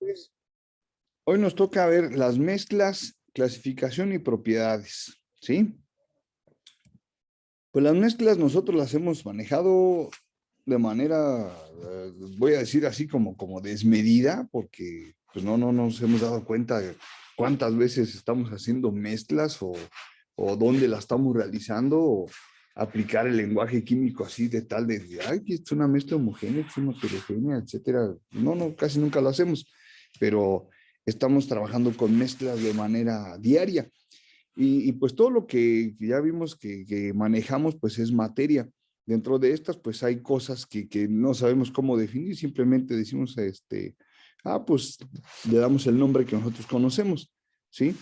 Pues, hoy nos toca ver las mezclas, clasificación y propiedades, ¿sí? Pues las mezclas nosotros las hemos manejado de manera, voy a decir así como desmedida, porque pues no nos hemos dado cuenta de cuántas veces estamos haciendo mezclas o dónde las estamos realizando o aplicar el lenguaje químico así de tal de, ay, que es una mezcla homogénea, es una heterogénea, etcétera. No, casi nunca lo hacemos, pero estamos trabajando con mezclas de manera diaria. Y pues todo lo que ya vimos que manejamos, pues es materia. Dentro de estas, pues hay cosas que no sabemos cómo definir, simplemente decimos, pues le damos el nombre que nosotros conocemos, ¿sí?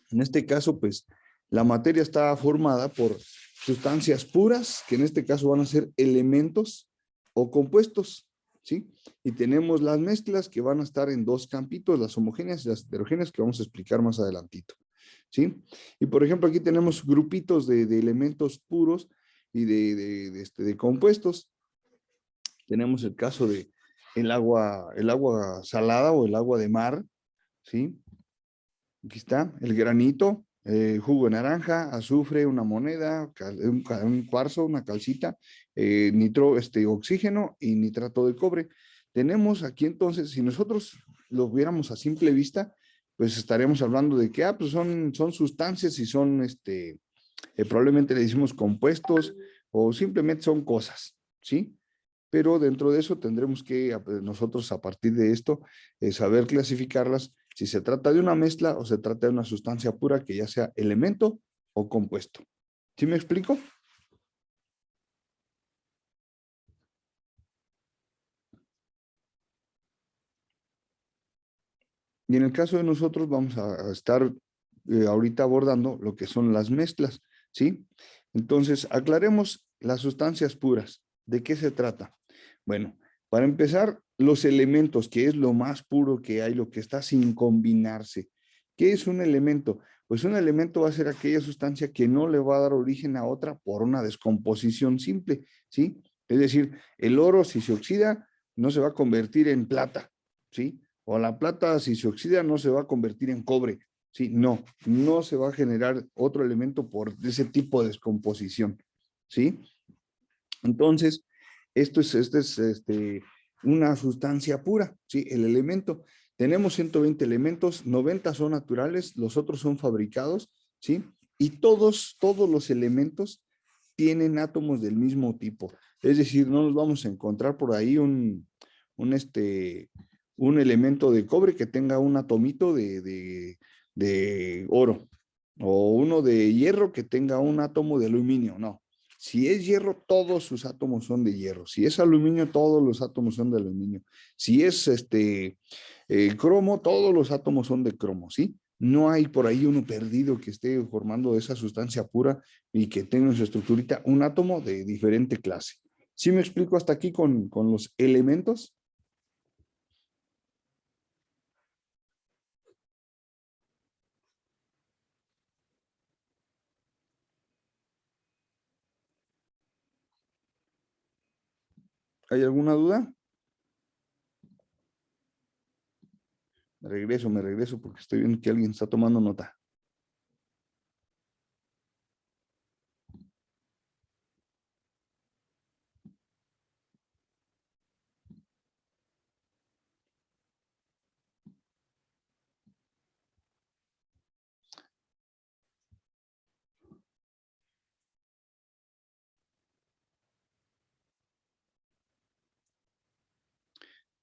En este caso, pues la materia está formada por sustancias puras, que en este caso van a ser elementos o compuestos, ¿sí? Y tenemos las mezclas que van a estar en dos campitos, las homogéneas y las heterogéneas, que vamos a explicar más adelantito, ¿sí? Y por ejemplo, aquí tenemos grupitos de elementos puros y de compuestos. Tenemos el caso de el agua salada o el agua de mar, ¿sí? Aquí está, el granito, jugo de naranja, azufre, una moneda, un cuarzo, una calcita, oxígeno y nitrato de cobre. Tenemos aquí entonces, si nosotros lo viéramos a simple vista, pues estaríamos hablando de que pues son sustancias y son, probablemente le decimos compuestos o simplemente son cosas, ¿sí? Pero dentro de eso tendremos que nosotros a partir de esto saber clasificarlas si se trata de una mezcla o se trata de una sustancia pura que ya sea elemento o compuesto. ¿Sí me explico? Y en el caso de nosotros vamos a estar ahorita abordando lo que son las mezclas, ¿sí? Entonces, aclaremos las sustancias puras. ¿De qué se trata? Bueno, para empezar, los elementos, que es lo más puro que hay, lo que está sin combinarse. ¿Qué es un elemento? Pues un elemento va a ser aquella sustancia que no le va a dar origen a otra por una descomposición simple, ¿sí? Es decir, el oro, si se oxida, no se va a convertir en plata, ¿sí? O la plata, si se oxida, no se va a convertir en cobre. Sí, no se va a generar otro elemento por ese tipo de descomposición. ¿Sí? Entonces, esto es una sustancia pura, ¿sí? El elemento. Tenemos 120 elementos, 90 son naturales, los otros son fabricados, ¿sí? Y todos los elementos tienen átomos del mismo tipo. Es decir, no nos vamos a encontrar por ahí un, un elemento de cobre que tenga un atomito de oro o uno de hierro que tenga un átomo de aluminio. No, si es hierro, todos sus átomos son de hierro. Si es aluminio, todos los átomos son de aluminio. Si es cromo, todos los átomos son de cromo, ¿sí? No hay por ahí uno perdido que esté formando esa sustancia pura y que tenga en su estructurita un átomo de diferente clase. ¿Sí me explico hasta aquí con los elementos? ¿Hay alguna duda? Me regreso porque estoy viendo que alguien está tomando nota.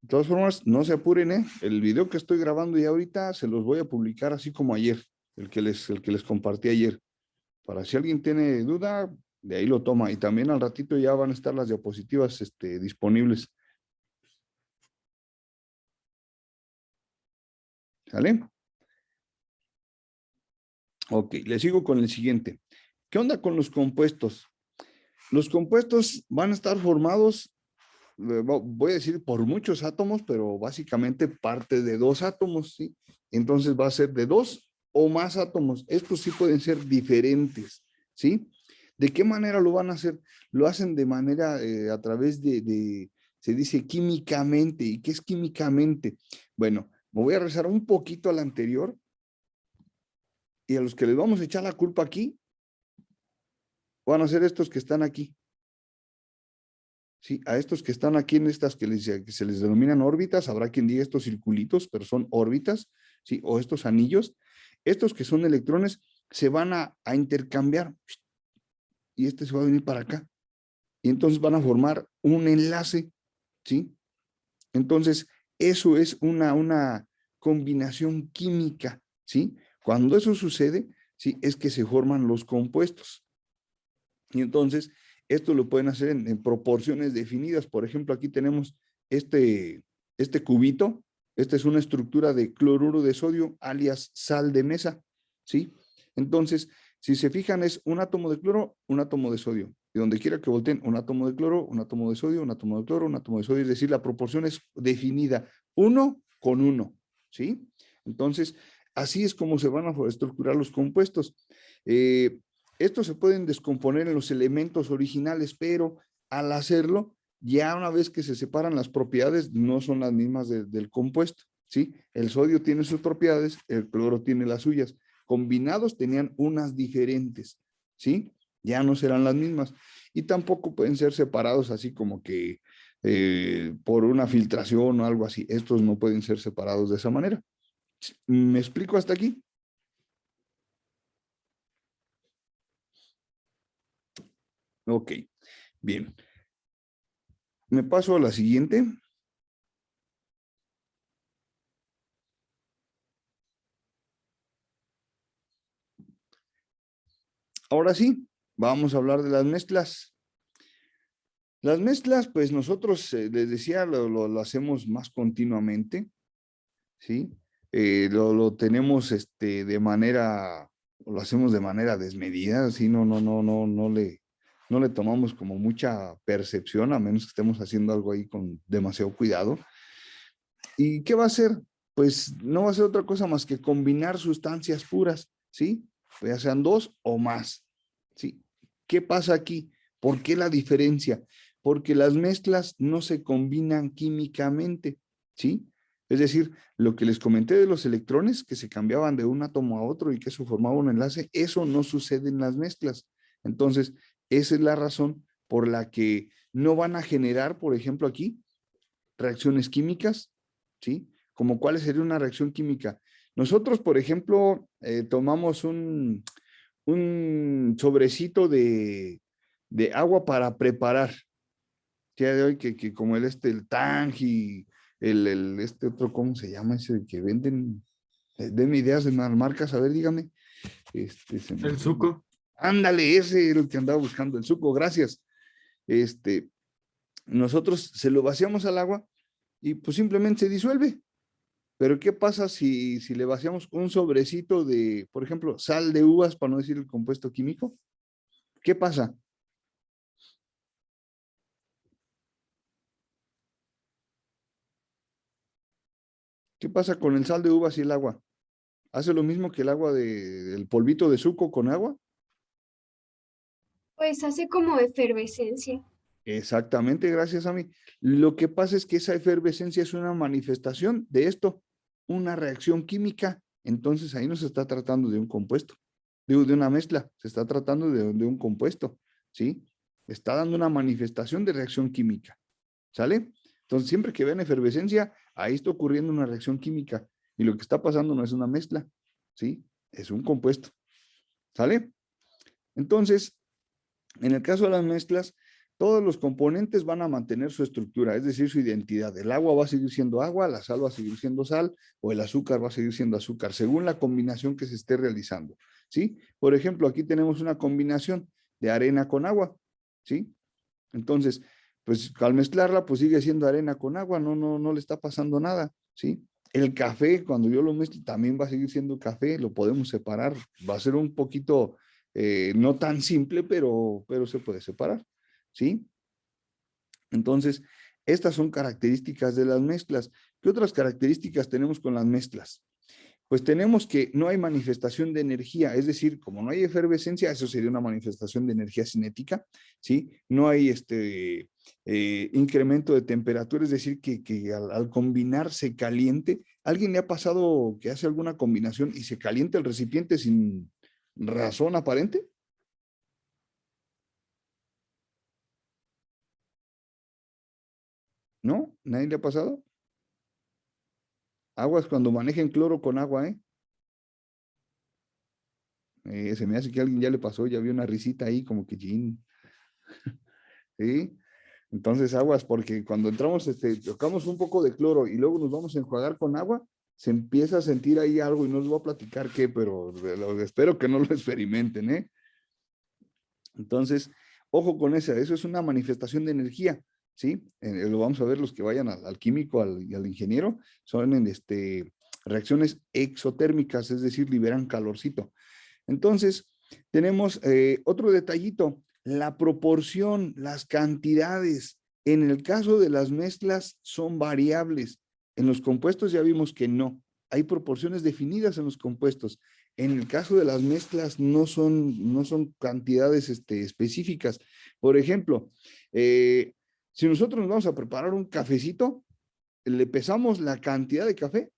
De todas formas, no se apuren, ¿eh? El video que estoy grabando ya ahorita se los voy a publicar así como ayer, el que les compartí ayer. Para si alguien tiene duda, de ahí lo toma. Y también al ratito ya van a estar las diapositivas disponibles. ¿Sale? Ok, le sigo con el siguiente. ¿Qué onda con los compuestos? Los compuestos van a estar formados, voy a decir por muchos átomos, pero básicamente parte de dos átomos, ¿sí? Entonces va a ser de dos o más átomos. Estos sí pueden ser diferentes, ¿sí? ¿De qué manera lo van a hacer? Lo hacen de manera a través se dice químicamente. ¿Y qué es químicamente? Bueno, me voy a regresar un poquito al anterior y a los que les vamos a echar la culpa aquí van a ser estos que están aquí. Sí, a estos que están aquí en estas que se les denominan órbitas, habrá quien diga estos circulitos, pero son órbitas, ¿sí? O estos anillos. Estos que son electrones se van a intercambiar y este se va a venir para acá. Y entonces van a formar un enlace, ¿sí? Entonces, eso es una combinación química, ¿sí? Cuando eso sucede, ¿sí? Es que se forman los compuestos. Y entonces, esto lo pueden hacer en proporciones definidas. Por ejemplo, aquí tenemos este cubito. Esta es una estructura de cloruro de sodio, alias sal de mesa, ¿sí? Entonces, si se fijan, es un átomo de cloro, un átomo de sodio. Y donde quiera que volteen, un átomo de cloro, un átomo de sodio, un átomo de cloro, un átomo de sodio. Es decir, la proporción es definida 1 con 1, ¿sí? Entonces, así es como se van a estructurar los compuestos. Estos se pueden descomponer en los elementos originales, pero al hacerlo, ya una vez que se separan las propiedades, no son las mismas del compuesto, ¿sí? El sodio tiene sus propiedades, el cloro tiene las suyas. Combinados tenían unas diferentes, ¿sí? Ya no serán las mismas. Y tampoco pueden ser separados así como que por una filtración o algo así. Estos no pueden ser separados de esa manera. ¿Me explico hasta aquí? Ok, bien. Me paso a la siguiente. Ahora sí, vamos a hablar de las mezclas. Las mezclas, pues nosotros, les decía, lo hacemos más continuamente, ¿sí? Lo tenemos lo hacemos de manera desmedida, ¿sí? No le tomamos como mucha percepción, a menos que estemos haciendo algo ahí con demasiado cuidado. ¿Y qué va a hacer? Pues no va a ser otra cosa más que combinar sustancias puras, ¿sí? Ya sean dos o más, ¿sí? ¿Qué pasa aquí? ¿Por qué la diferencia? Porque las mezclas no se combinan químicamente, ¿sí? Es decir, lo que les comenté de los electrones que se cambiaban de un átomo a otro y que eso formaba un enlace, eso no sucede en las mezclas. Entonces, esa es la razón por la que no van a generar, por ejemplo, aquí, reacciones químicas, ¿sí? Como cuál sería una reacción química. Nosotros, por ejemplo, tomamos un sobrecito de agua para preparar. Día de hoy que como el Tang y este otro, ¿cómo se llama ese que venden? Denme ideas de más marcas, a ver, dígame. Se me El fue el nombre. suco. Ándale, ese era el que andaba buscando, el suco, gracias. Este, nosotros se lo vaciamos al agua y pues simplemente se disuelve. Pero ¿qué pasa si le vaciamos un sobrecito de, por ejemplo, sal de uvas, para no decir el compuesto químico? ¿Qué pasa? ¿Qué pasa con el sal de uvas y el agua? ¿Hace lo mismo que el agua del polvito de suco con agua? Pues hace como efervescencia. Exactamente, gracias a mí. Lo que pasa es que esa efervescencia es una manifestación de esto, una reacción química. Entonces ahí no se está tratando de un compuesto, de una mezcla, se está tratando de un compuesto, ¿sí? Está dando una manifestación de reacción química, ¿sale? Entonces siempre que vean efervescencia, ahí está ocurriendo una reacción química y lo que está pasando no es una mezcla, ¿sí? Es un compuesto, ¿sale? Entonces, en el caso de las mezclas, todos los componentes van a mantener su estructura, es decir, su identidad. El agua va a seguir siendo agua, la sal va a seguir siendo sal o el azúcar va a seguir siendo azúcar, según la combinación que se esté realizando, ¿sí? Por ejemplo, aquí tenemos una combinación de arena con agua, ¿sí? Entonces, pues al mezclarla, pues sigue siendo arena con agua, no le está pasando nada, ¿sí? El café, cuando yo lo mezclo, también va a seguir siendo café, lo podemos separar, va a ser un poquito, no tan simple, pero se puede separar, ¿sí? Entonces, estas son características de las mezclas. ¿Qué otras características tenemos con las mezclas? pues tenemos que no hay manifestación de energía, es decir, como no hay efervescencia, eso sería una manifestación de energía cinética, ¿sí? No hay incremento de temperatura, es decir, que al combinar se caliente. ¿Alguien le ha pasado que hace alguna combinación y se calienta el recipiente sin razón aparente? ¿No? ¿Nadie le ha pasado? Aguas cuando manejen cloro con agua, ¿eh? Se me hace que a alguien ya le pasó, ya vio una risita ahí como que, "Chin", ¿sí? Entonces aguas, porque cuando entramos, tocamos un poco de cloro y luego nos vamos a enjuagar con agua, se empieza a sentir ahí algo y no les voy a platicar qué, pero espero que no lo experimenten, ¿eh? Entonces, ojo con eso es una manifestación de energía, ¿sí? Lo vamos a ver los que vayan al químico y al ingeniero, son en reacciones exotérmicas, es decir, liberan calorcito. Entonces, tenemos otro detallito, la proporción, las cantidades. En el caso de las mezclas son variables. En los compuestos ya vimos que no. Hay proporciones definidas en los compuestos. En el caso de las mezclas no son cantidades específicas. Por ejemplo, si nosotros nos vamos a preparar un cafecito, le pesamos la cantidad de café.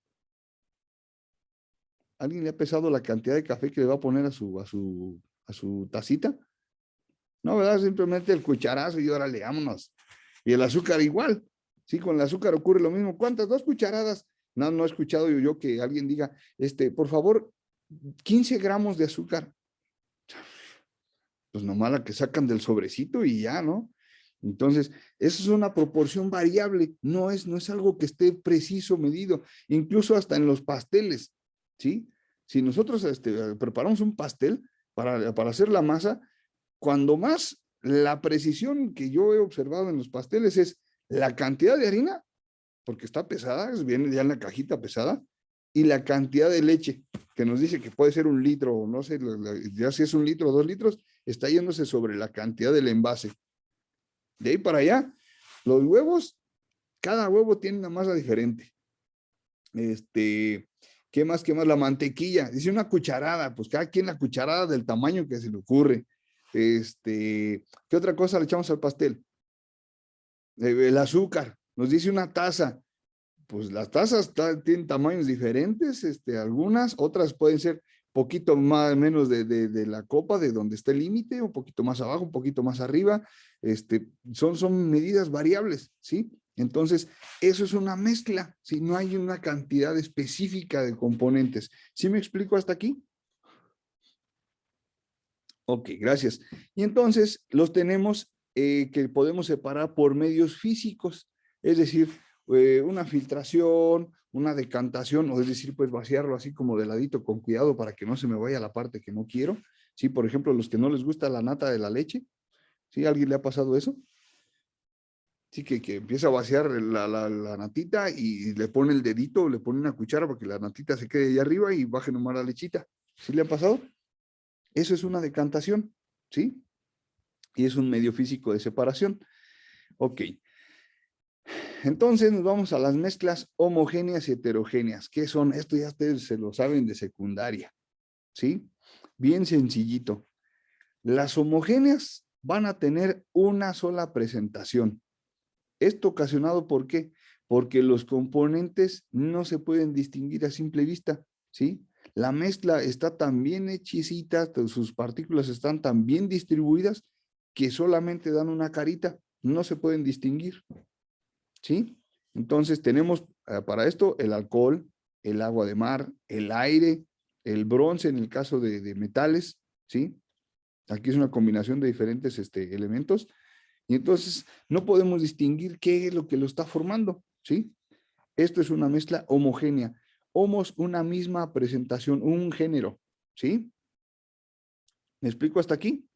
¿Alguien le ha pesado la cantidad de café que le va a poner a su tacita? No, ¿verdad? Simplemente el cucharazo y órale, vámonos. Y el azúcar igual. Sí, con el azúcar ocurre lo mismo. ¿Cuántas? 2 cucharadas. No, no he escuchado yo que alguien diga, por favor, 15 gramos de azúcar. Pues nomás la que sacan del sobrecito y ya, ¿no? Entonces, eso es una proporción variable, no es algo que esté preciso, medido, incluso hasta en los pasteles, ¿sí? Si nosotros preparamos un pastel para hacer la masa, cuando más la precisión que yo he observado en los pasteles es la cantidad de harina, porque está pesada, viene ya en la cajita pesada, y la cantidad de leche, que nos dice que puede ser 1 litro, o no sé, ya si es 1 litro o 2 litros, está yéndose sobre la cantidad del envase. De ahí para allá, los huevos, cada huevo tiene una masa diferente. ¿Qué más? ¿Qué más? La mantequilla, dice una cucharada, pues cada quien la cucharada del tamaño que se le ocurre. ¿Qué otra cosa le echamos al pastel? El azúcar, nos dice una taza. Pues las tazas tienen tamaños diferentes, algunas, otras pueden ser poquito más menos de la copa, de donde está el límite, un poquito más abajo, un poquito más arriba, son medidas variables, ¿sí? Entonces, eso es una mezcla, si no hay una cantidad específica de componentes. ¿Sí me explico hasta aquí? Ok, gracias. Y entonces los tenemos que podemos separar por medios físicos, es decir, una filtración, una decantación, o es decir, pues vaciarlo así como de ladito con cuidado para que no se me vaya la parte que no quiero. Sí, por ejemplo, los que no les gusta la nata de la leche, ¿sí? ¿A alguien le ha pasado eso? Sí, que empieza a vaciar la natita y le pone el dedito, le pone una cuchara para que la natita se quede ahí arriba y baje nomás la lechita. ¿Sí le ha pasado? Eso es una decantación, ¿sí? Y es un medio físico de separación. Ok, entonces nos vamos a las mezclas homogéneas y heterogéneas. ¿Qué son? Esto ya ustedes se lo saben de secundaria, ¿sí? Bien sencillito. Las homogéneas van a tener una sola presentación. Esto ocasionado ¿por qué? Porque los componentes no se pueden distinguir a simple vista, ¿sí? La mezcla está tan bien hechicita, sus partículas están tan bien distribuidas que solamente dan una carita, no se pueden distinguir, ¿sí? Entonces tenemos para esto el alcohol, el agua de mar, el aire, el bronce en el caso de metales, ¿sí? Aquí es una combinación de diferentes elementos y entonces no podemos distinguir qué es lo que lo está formando, ¿sí? Esto es una mezcla homogénea. Homos, una misma presentación, un género, ¿sí? ¿Me explico hasta aquí?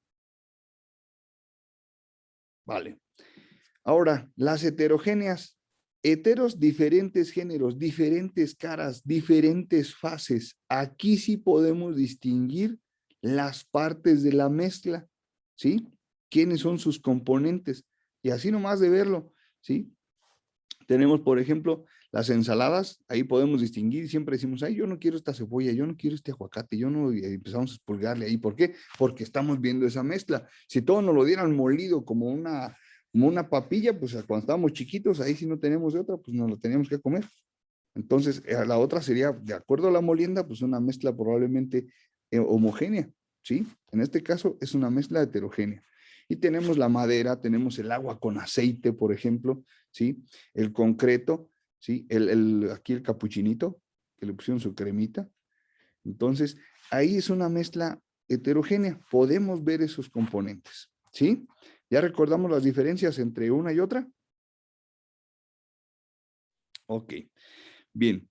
Vale. Ahora, las heterogéneas. Heteros, diferentes géneros, diferentes caras, diferentes fases. Aquí sí podemos distinguir las partes de la mezcla, ¿sí? ¿Quiénes son sus componentes? Y así nomás de verlo, ¿sí? Tenemos, por ejemplo, Las ensaladas, ahí podemos distinguir, siempre decimos, ay, yo no quiero esta cebolla, yo no quiero este aguacate, yo no, y empezamos a expurgarle ahí. ¿Por qué? Porque estamos viendo esa mezcla. Si todos nos lo dieran molido como una papilla, pues cuando estábamos chiquitos, ahí si no tenemos de otra, pues nos lo teníamos que comer. Entonces, la otra sería, de acuerdo a la molienda, pues una mezcla probablemente homogénea, ¿sí? En este caso es una mezcla heterogénea. Y tenemos la madera, tenemos el agua con aceite, por ejemplo, ¿sí? El concreto, ¿sí? Aquí el capuchinito, que le pusieron su cremita. Entonces, ahí es una mezcla heterogénea. Podemos ver esos componentes, ¿sí? ¿Ya recordamos las diferencias entre una y otra? Ok, bien.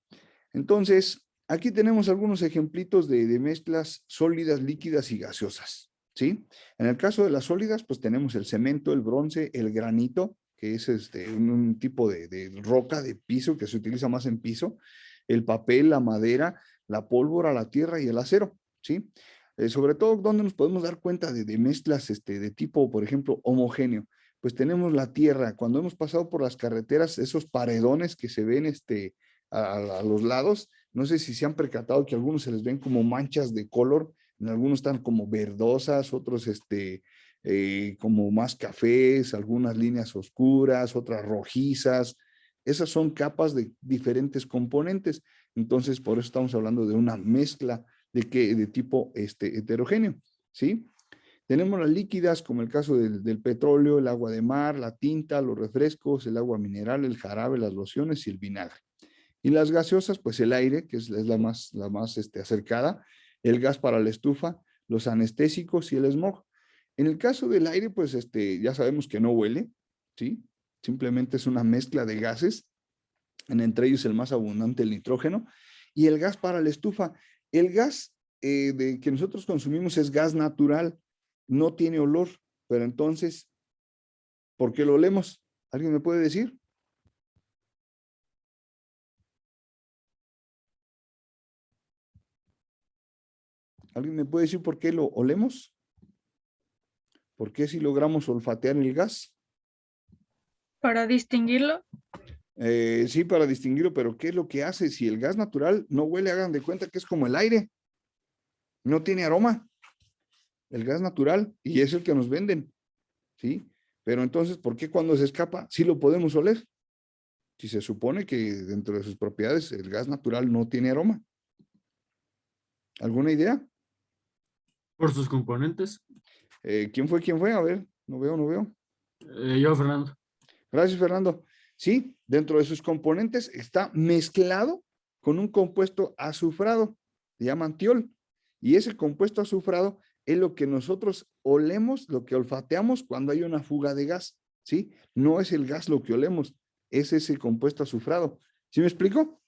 Entonces, aquí tenemos algunos ejemplitos de mezclas sólidas, líquidas y gaseosas, ¿sí? En el caso de las sólidas, pues tenemos el cemento, el bronce, el granito, que es un tipo de roca de piso que se utiliza más en piso, el papel, la madera, la pólvora, la tierra y el acero, ¿sí? Sobre todo, ¿dónde nos podemos dar cuenta de mezclas de tipo, por ejemplo, homogéneo? Pues tenemos la tierra. Cuando hemos pasado por las carreteras, esos paredones que se ven a los lados, no sé si se han percatado que algunos se les ven como manchas de color, en algunos están como verdosas, otros como más cafés, algunas líneas oscuras, otras rojizas. Esas son capas de diferentes componentes. Entonces, por eso estamos hablando de una mezcla de tipo heterogéneo, ¿sí? Tenemos las líquidas, como el caso del petróleo, el agua de mar, la tinta, los refrescos, el agua mineral, el jarabe, las lociones y el vinagre. Y las gaseosas, pues el aire, que es la más acercada, el gas para la estufa, los anestésicos y el smog. En el caso del aire, pues ya sabemos que no huele, ¿sí? Simplemente es una mezcla de gases, entre ellos el más abundante, el nitrógeno, y el gas para la estufa. El gas que nosotros consumimos es gas natural, no tiene olor, pero entonces, ¿por qué lo olemos? ¿Alguien me puede decir? ¿Alguien me puede decir por qué lo olemos? ¿Por qué si logramos olfatear el gas? Para distinguirlo, Sí, para distinguirlo, pero ¿qué es lo que hace? Si el gas natural no huele, hagan de cuenta que es como el aire, no tiene aroma, el gas natural, y es el que nos venden, ¿sí? Pero entonces, ¿por qué cuando se escapa sí lo podemos oler? Si se supone que dentro de sus propiedades el gas natural no tiene aroma. ¿Alguna idea? Por sus componentes. ¿Quién fue? ¿Quién fue? A ver, no veo, no veo. Yo, Fernando. Gracias, Fernando. Sí, dentro de sus componentes está mezclado con un compuesto azufrado, se llama tiol. Y ese compuesto azufrado es lo que nosotros olemos, lo que olfateamos cuando hay una fuga de gas, ¿sí? No es el gas lo que olemos, es ese compuesto azufrado. ¿Sí me explico?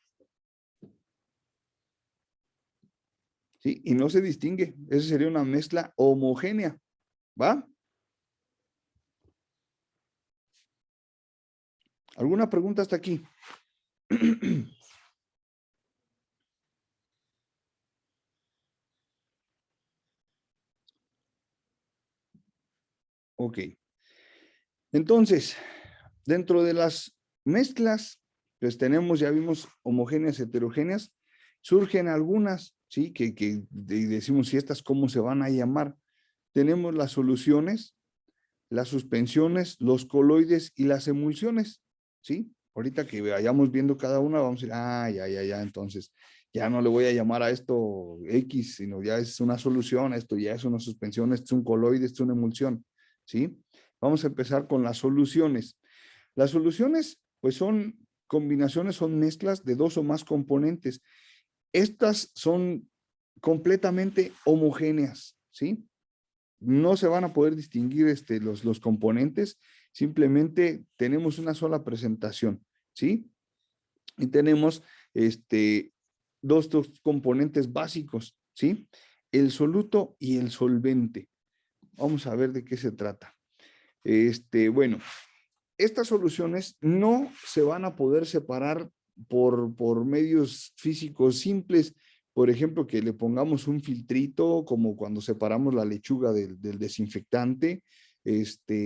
Sí, y no se distingue. Esa sería una mezcla homogénea, ¿va? ¿Alguna pregunta hasta aquí? Ok. Entonces, dentro de las mezclas, pues tenemos, ya vimos, homogéneas, heterogéneas, surgen algunas, ¿sí? Que decimos, si estas, ¿cómo se van a llamar? Tenemos las soluciones, las suspensiones, los coloides y las emulsiones, ¿sí? Ahorita que vayamos viendo cada una, vamos a decir, ya, entonces, ya no le voy a llamar a esto X, sino ya es una solución, esto ya es una suspensión, esto es un coloide, esto es una emulsión, ¿sí? Vamos a empezar con las soluciones. Las soluciones, pues son combinaciones, son mezclas de dos o más componentes. Estas son completamente homogéneas, ¿sí? No se van a poder distinguir los componentes, simplemente tenemos una sola presentación, ¿sí? Y tenemos dos componentes básicos, ¿sí? El soluto y el solvente. Vamos a ver de qué se trata. Bueno, estas soluciones no se van a poder separar por medios físicos simples, por ejemplo, que le pongamos un filtrito, como cuando separamos la lechuga del desinfectante,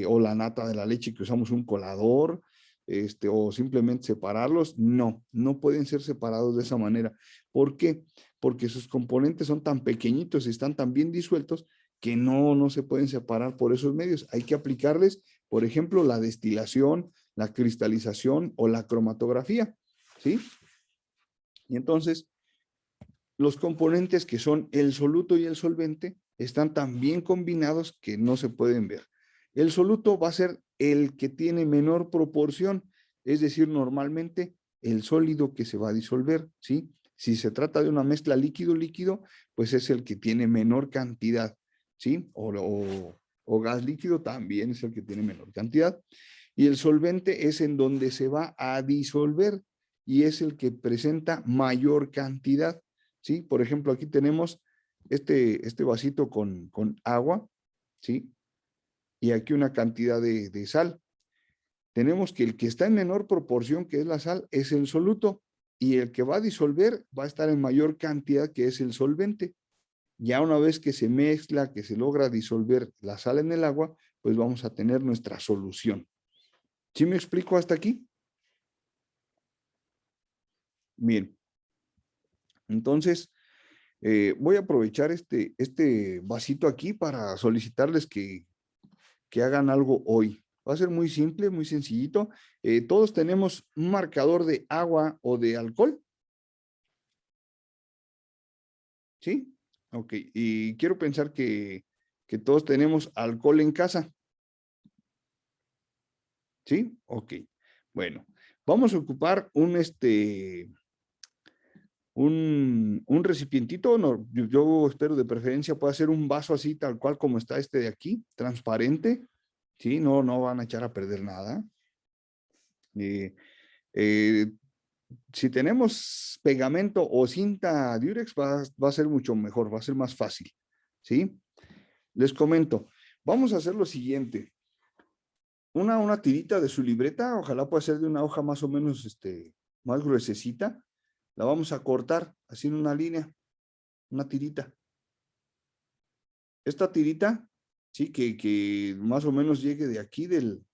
o la nata de la leche, que usamos un colador, o simplemente separarlos. No, no pueden ser separados de esa manera. ¿Por qué? Porque sus componentes son tan pequeñitos y están tan bien disueltos que no se pueden separar por esos medios. Hay que aplicarles, por ejemplo, la destilación, la cristalización o la cromatografía, ¿sí? Y entonces, los componentes que son el soluto y el solvente están tan bien combinados que no se pueden ver. El soluto va a ser el que tiene menor proporción, es decir, normalmente el sólido que se va a disolver, ¿sí? Si se trata de una mezcla líquido-líquido, pues es el que tiene menor cantidad, ¿sí? O gas líquido también es el que tiene menor cantidad. Y el solvente es en donde se va a disolver y es el que presenta mayor cantidad, ¿sí? Por ejemplo, aquí tenemos este vasito con agua, ¿sí? Y aquí una cantidad de sal. Tenemos que el que está en menor proporción, que es la sal, es el soluto, y el que va a disolver va a estar en mayor cantidad, que es el solvente. Ya una vez que se mezcla, que se logra disolver la sal en el agua, pues vamos a tener nuestra solución. ¿Sí me explico hasta aquí? Bien. Entonces, voy a aprovechar este vasito aquí para solicitarles que hagan algo hoy. Va a ser muy simple, muy sencillito. Todos tenemos un marcador de agua o de alcohol. ¿Sí? Ok. Y quiero pensar que todos tenemos alcohol en casa. ¿Sí? Ok. Bueno, vamos a ocupar un recipientito. No, yo espero de preferencia pueda ser un vaso así, tal cual como está este de aquí, transparente. ¿Sí? No van a echar a perder nada. Eh, si tenemos pegamento o cinta Durex, va a ser mucho mejor, va a ser más fácil, ¿sí? Les comento, vamos a hacer lo siguiente. Una tirita de su libreta, ojalá pueda ser de una hoja más o menos más gruesecita, la vamos a cortar así en una línea, una tirita. Esta tirita, sí, que más o menos llegue de aquí del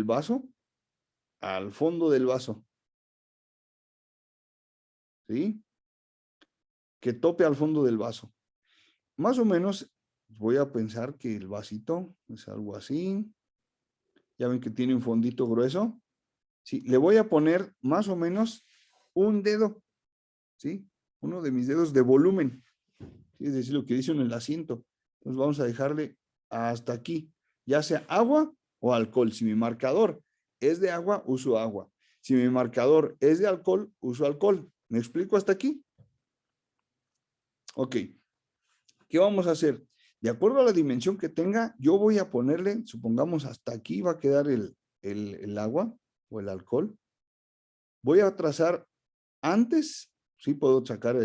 vaso al fondo del vaso, ¿sí? Que tope al fondo del vaso. Más o menos voy a pensar que el vasito es algo así. Ya ven que tiene un fondito grueso. Sí, le voy a poner más o menos un dedo, ¿sí? Uno de mis dedos de volumen, ¿sí? Es decir, lo que dice en el asiento. Entonces vamos a dejarle hasta aquí, ya sea agua o alcohol. Si mi marcador es de agua, uso agua. Si mi marcador es de alcohol, uso alcohol. ¿Me explico hasta aquí? Ok. ¿Qué vamos a hacer? De acuerdo a la dimensión que tenga, yo voy a ponerle, supongamos hasta aquí va a quedar el agua o el alcohol. Voy a trazar antes, sí puedo sacar,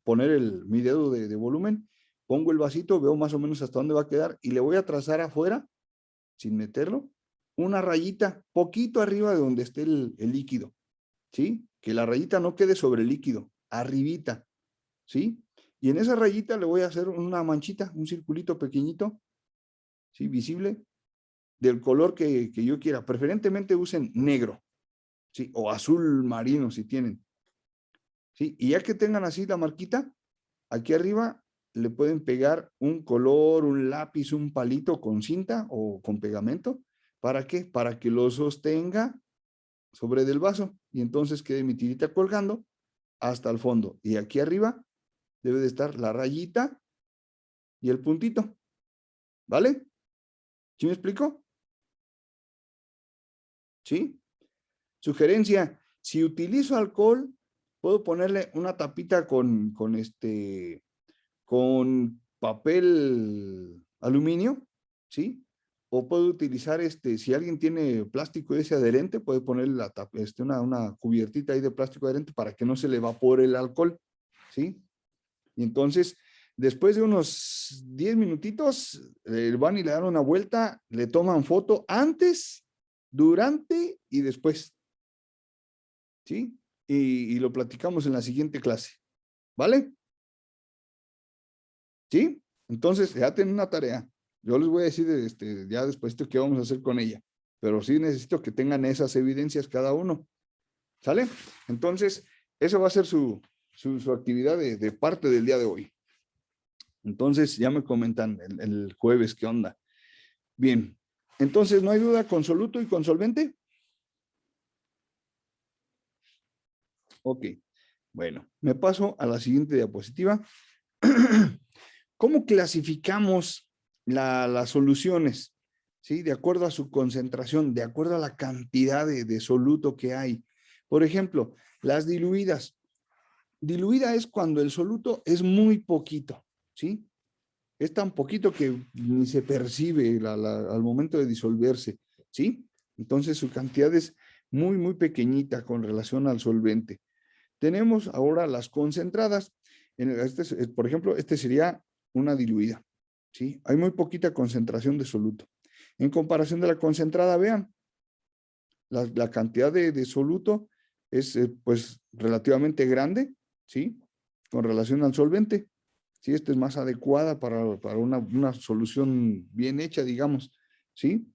poner mi dedo de volumen, pongo el vasito, veo más o menos hasta dónde va a quedar y le voy a trazar afuera, sin meterlo, una rayita poquito arriba de donde esté el líquido, ¿sí? Que la rayita no quede sobre el líquido, arribita, ¿sí? Y en esa rayita le voy a hacer una manchita, un circulito pequeñito, ¿sí? Visible, del color que yo quiera. Preferentemente usen negro, ¿sí? O azul marino si tienen, ¿sí? Y ya que tengan así la marquita, aquí arriba le pueden pegar un color, un lápiz, un palito con cinta o con pegamento. ¿Para qué? Para que lo sostenga sobre del vaso y entonces quede mi tirita colgando hasta el fondo. Y aquí arriba debe de estar la rayita y el puntito. ¿Vale? ¿Sí me explico? ¿Sí? Sugerencia, si utilizo alcohol, puedo ponerle una tapita con papel aluminio, ¿sí? O puedo utilizar, si alguien tiene plástico ese adherente, puede ponerle una cubiertita ahí de plástico adherente para que no se le evapore el alcohol, ¿sí? Y entonces, después de unos 10 minutitos, van y le dan una vuelta, le toman foto antes, durante y después, ¿sí? Y lo platicamos en la siguiente clase, ¿vale? ¿Sí? Entonces, ya tienen una tarea. Yo les voy a decir ya después qué vamos a hacer con ella. pero sí necesito que tengan esas evidencias cada uno. ¿Sale? Entonces, eso va a ser su actividad de parte del día de hoy. Entonces, ya me comentan el jueves qué onda. Bien, entonces, ¿no hay duda con soluto y con solvente? Ok, bueno, me paso a la siguiente diapositiva. ¿Cómo clasificamos las soluciones? ¿Sí? De acuerdo a su concentración, de acuerdo a la cantidad de soluto que hay. Por ejemplo, las diluidas. Diluida es cuando el soluto es muy poquito, ¿sí? Es tan poquito que ni se percibe al momento de disolverse, ¿sí? Entonces su cantidad es muy, muy pequeñita con relación al solvente. Tenemos ahora las concentradas. Por ejemplo, este sería una diluida, ¿sí? Hay muy poquita concentración de soluto. En comparación de la concentrada, vean, la cantidad de soluto es pues relativamente grande, ¿sí? Con relación al solvente. Sí, esta es más adecuada para una solución bien hecha, digamos, ¿sí?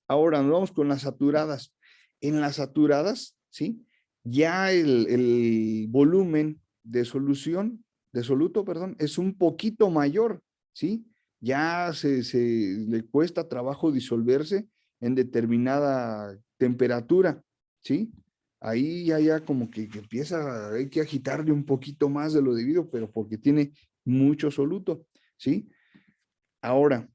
Ahora nos vamos con las saturadas. En las saturadas, ¿sí? Ya el volumen de solución, de soluto, perdón, es un poquito mayor, ¿sí? Ya le cuesta trabajo disolverse en determinada temperatura, ¿sí? Ahí ya como que empieza, hay que agitarle un poquito más de lo debido, pero porque tiene mucho soluto, ¿sí? Ahora,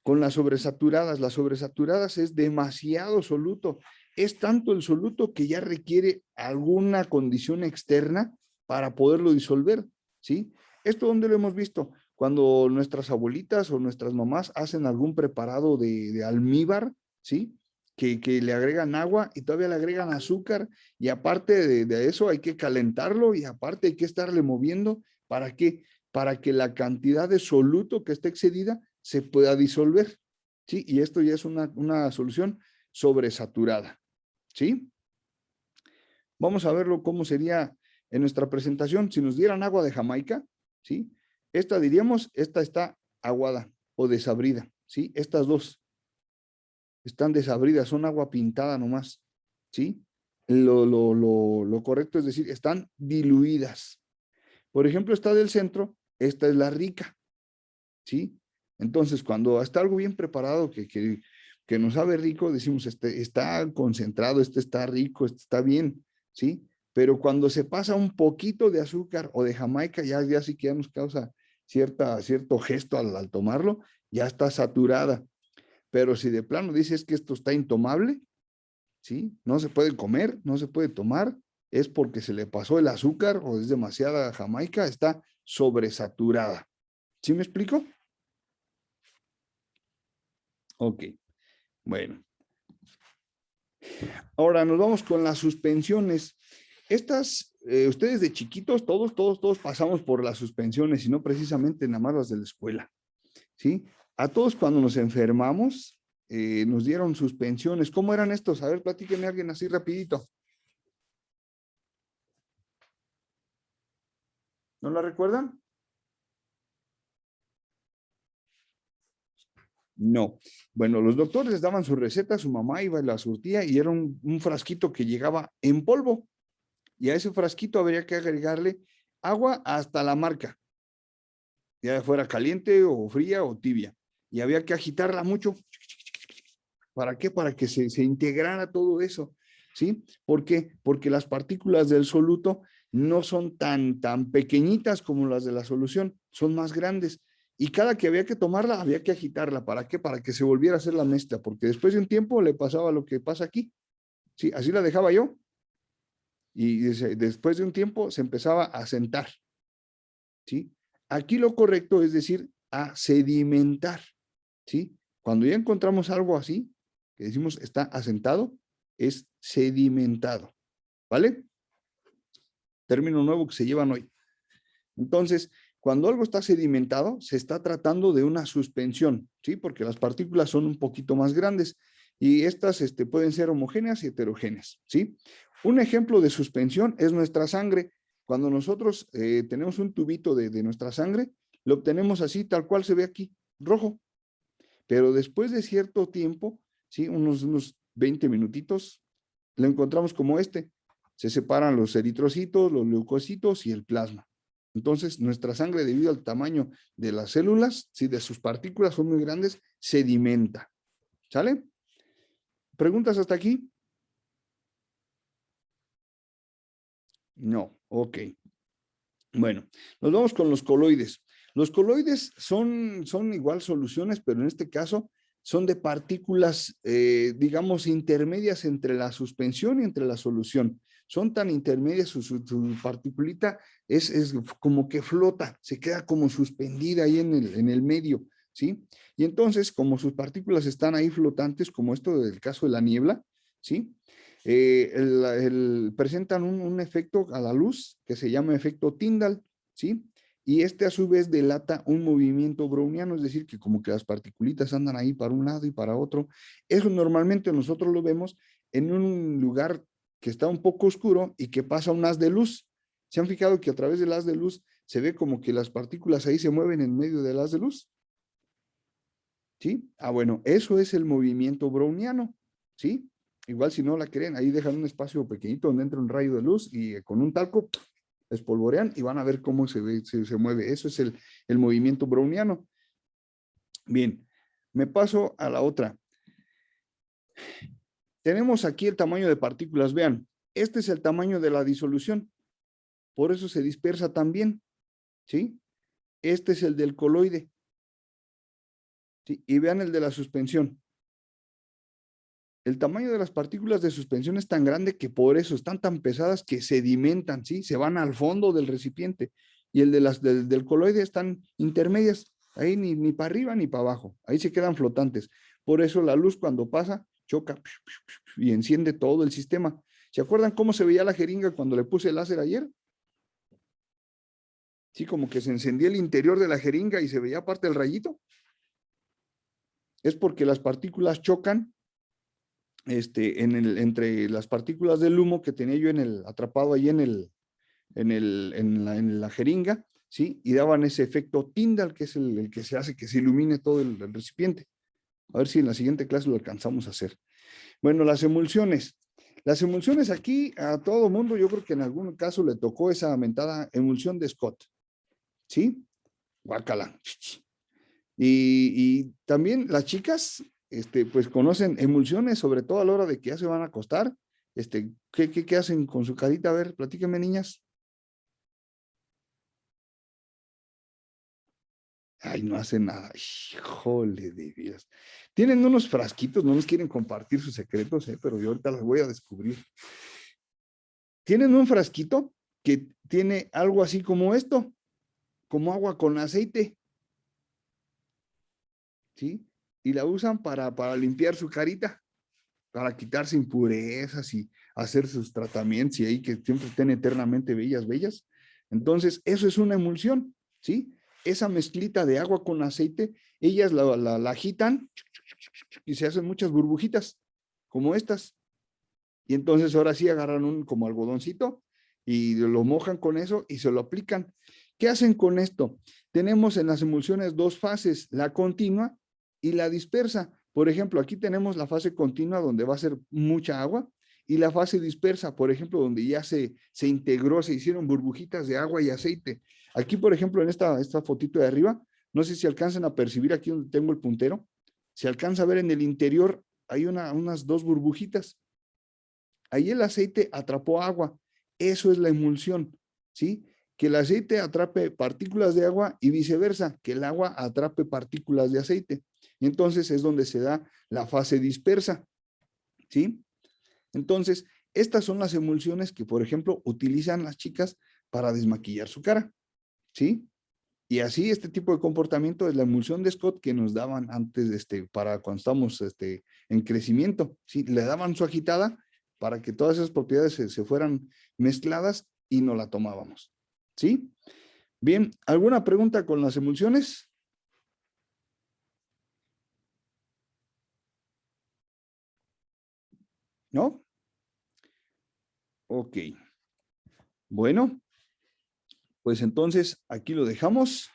con las sobresaturadas es demasiado soluto. Es tanto el soluto que ya requiere alguna condición externa para poderlo disolver, ¿sí? ¿Esto dónde lo hemos visto? Cuando nuestras abuelitas o nuestras mamás hacen algún preparado de almíbar, ¿sí? Que le agregan agua y todavía le agregan azúcar y aparte de eso hay que calentarlo y aparte hay que estarle moviendo. ¿Para qué? Para que la cantidad de soluto que esté excedida se pueda disolver, ¿sí? Y esto ya es una solución sobresaturada, ¿sí? Vamos a verlo cómo sería en nuestra presentación. Si nos dieran agua de Jamaica, ¿sí? Esta diríamos, esta está aguada o desabrida, ¿sí? Estas dos están desabridas, son agua pintada nomás, ¿sí? Lo correcto es decir, están diluidas. Por ejemplo, esta del centro, esta es la rica, ¿sí? Entonces, cuando está algo bien preparado, que nos sabe rico, decimos, este está concentrado, este está rico, este está bien, ¿sí? Pero cuando se pasa un poquito de azúcar o de Jamaica, ya sí que ya nos causa cierto gesto al tomarlo, ya está saturada. Pero si de plano dices que esto está intomable, ¿sí? No se puede comer, no se puede tomar, es porque se le pasó el azúcar o es demasiada Jamaica, está sobresaturada. ¿Sí me explico? Ok, bueno. Ahora nos vamos con las suspensiones. Estas, ustedes de chiquitos, todos pasamos por las suspensiones y no precisamente nada más las de la escuela, ¿sí? A todos cuando nos enfermamos, nos dieron suspensiones. ¿Cómo eran estos? A ver, platíquenme alguien así rapidito. ¿No la recuerdan? No. Bueno, los doctores les daban su receta, su mamá iba y la surtía y era un frasquito que llegaba en polvo. Y a ese frasquito habría que agregarle agua hasta la marca, ya fuera caliente o fría o tibia. Y había que agitarla mucho. ¿Para qué? Para que se integrara todo eso, ¿sí? ¿Por qué? Porque las partículas del soluto no son tan pequeñitas como las de la solución, son más grandes. Y cada que había que tomarla, había que agitarla. ¿Para qué? Para que se volviera a hacer la mezcla, porque después de un tiempo le pasaba lo que pasa aquí. Sí, así la dejaba yo. Y después de un tiempo se empezaba a sentar, ¿sí? Aquí lo correcto es decir, a sedimentar, ¿sí? Cuando ya encontramos algo así, que decimos está asentado, es sedimentado, ¿vale? Término nuevo que se llevan hoy. Entonces, cuando algo está sedimentado, se está tratando de una suspensión, ¿sí? Porque las partículas son un poquito más grandes y estas pueden ser homogéneas y heterogéneas, ¿sí? Un ejemplo de suspensión es nuestra sangre. Cuando nosotros tenemos un tubito de nuestra sangre, lo obtenemos así, tal cual se ve aquí, rojo. Pero después de cierto tiempo, ¿sí? Unos 20 minutitos, lo encontramos como este. Se separan los eritrocitos, los leucocitos y el plasma. Entonces, nuestra sangre, debido al tamaño de las células, si de sus partículas son muy grandes, sedimenta. ¿Sale? ¿Preguntas hasta aquí? No, ok. Bueno, nos vamos con los coloides. Los coloides son igual soluciones, pero en este caso son de partículas, digamos, intermedias entre la suspensión y entre la solución. Son tan intermedias, su particulita es como que flota, se queda como suspendida ahí en el medio, ¿sí? Y entonces, como sus partículas están ahí flotantes, como esto del caso de la niebla, ¿sí? Presentan un efecto a la luz que se llama efecto Tyndall, ¿sí? Y este a su vez delata un movimiento browniano, es decir, que como que las particulitas andan ahí para un lado y para otro. Eso normalmente nosotros lo vemos en un lugar que está un poco oscuro y que pasa un haz de luz. ¿Se han fijado que a través del haz de luz se ve como que las partículas ahí se mueven en medio del haz de luz? ¿Sí? Ah, bueno, eso es el movimiento browniano, ¿sí? Igual si no la creen, ahí dejan un espacio pequeñito donde entra un rayo de luz y con un talco espolvorean y van a ver cómo se mueve. Eso es el movimiento browniano. Bien, me paso a la otra. Tenemos aquí el tamaño de partículas. Vean, este es el tamaño de la disolución. Por eso se dispersa también, ¿sí? Este es el del coloide. ¿Sí? Y vean el de la suspensión. El tamaño de las partículas de suspensión es tan grande que por eso están tan pesadas que sedimentan, ¿sí? Se van al fondo del recipiente. Y el del coloide están intermedias, ahí ni para arriba ni para abajo. Ahí se quedan flotantes. Por eso la luz cuando pasa choca y enciende todo el sistema. ¿Se acuerdan cómo se veía la jeringa cuando le puse el láser ayer? Sí, como que se encendía el interior de la jeringa y se veía aparte el rayito. Es porque las partículas chocan entre las partículas del humo que tenía yo atrapado ahí en la jeringa, ¿sí? Y daban ese efecto Tyndall, que es el que se hace que se ilumine todo el recipiente. A ver si en la siguiente clase lo alcanzamos a hacer. Bueno, las emulsiones. Las emulsiones aquí a todo mundo, yo creo que en algún caso le tocó esa mentada emulsión de Scott, ¿sí? Guácala. Y también las chicas, pues conocen emulsiones, sobre todo a la hora de que ya se van a acostar. ¿Qué hacen con su carita? A ver, platíquenme, niñas. Ay, no hacen nada. Híjole de Dios. Tienen unos frasquitos, no nos quieren compartir sus secretos, pero yo ahorita los voy a descubrir. Tienen un frasquito que tiene algo así como esto, como agua con aceite, ¿sí? Y la usan para limpiar su carita, para quitarse impurezas y hacer sus tratamientos y ahí que siempre estén eternamente bellas, bellas. Entonces, eso es una emulsión, ¿sí? Esa mezclita de agua con aceite, ellas la agitan y se hacen muchas burbujitas, como estas. Y entonces ahora sí agarran un como algodoncito y lo mojan con eso y se lo aplican. ¿Qué hacen con esto? Tenemos en las emulsiones dos fases, la continua y la dispersa. Por ejemplo, aquí tenemos la fase continua donde va a ser mucha agua y la fase dispersa, por ejemplo, donde ya se integró, se hicieron burbujitas de agua y aceite. Aquí, por ejemplo, en esta fotito de arriba, no sé si alcanzan a percibir aquí donde tengo el puntero, se alcanza a ver en el interior, hay unas dos burbujitas. Ahí el aceite atrapó agua. Eso es la emulsión, ¿sí? Que el aceite atrape partículas de agua y viceversa, que el agua atrape partículas de aceite. Y entonces es donde se da la fase dispersa, ¿sí? Entonces, estas son las emulsiones que, por ejemplo, utilizan las chicas para desmaquillar su cara, ¿sí? Y así este tipo de comportamiento es la emulsión de Scott que nos daban antes, para cuando estamos en crecimiento, ¿sí? Le daban su agitada para que todas esas propiedades se fueran mezcladas y no la tomábamos, ¿sí? Bien, ¿alguna pregunta con las emulsiones? ¿No? Ok. Bueno, pues entonces aquí lo dejamos.